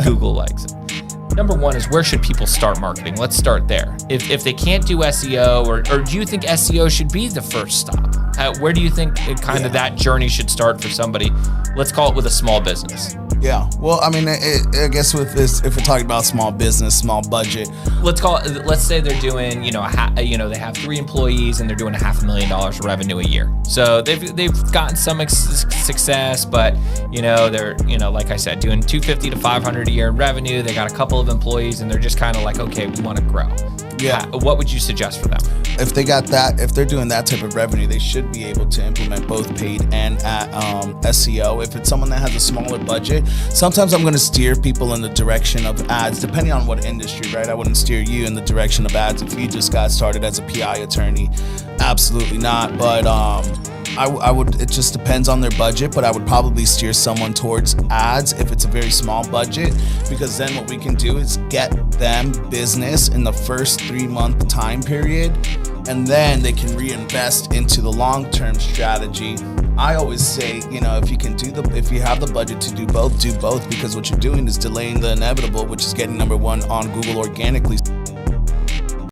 Google likes it. Number one is, where should people start marketing? Let's start there. If they can't do SEO, or do you think SEO should be the first stop? Where do you think that journey should start for somebody? Let's call it with a small business. Yeah. Well, I mean, I guess with this, if we're talking about small business, small budget, let's say they're doing, they have 3 employees and they're doing $500,000 revenue a year. So they've gotten some success, but they're, like I said, doing 250 to 500 a year in revenue. They got a couple of employees and they're just kind of like, okay, we want to grow. Yeah. What would you suggest for them? If they're doing that type of revenue, they should be able to implement both paid and SEO. If it's someone that has a smaller budget, sometimes I'm going to steer people in the direction of ads, depending on what industry, right? I wouldn't steer you in the direction of ads if you just got started as a PI attorney. Absolutely not. But I would, it just depends on their budget, but I would probably steer someone towards ads if it's a very small budget, because then what we can do is get them business in the first 3-month time period, and then they can reinvest into the long-term strategy. I always say, if you have the budget to do both, because what you're doing is delaying the inevitable, which is getting number one on Google organically.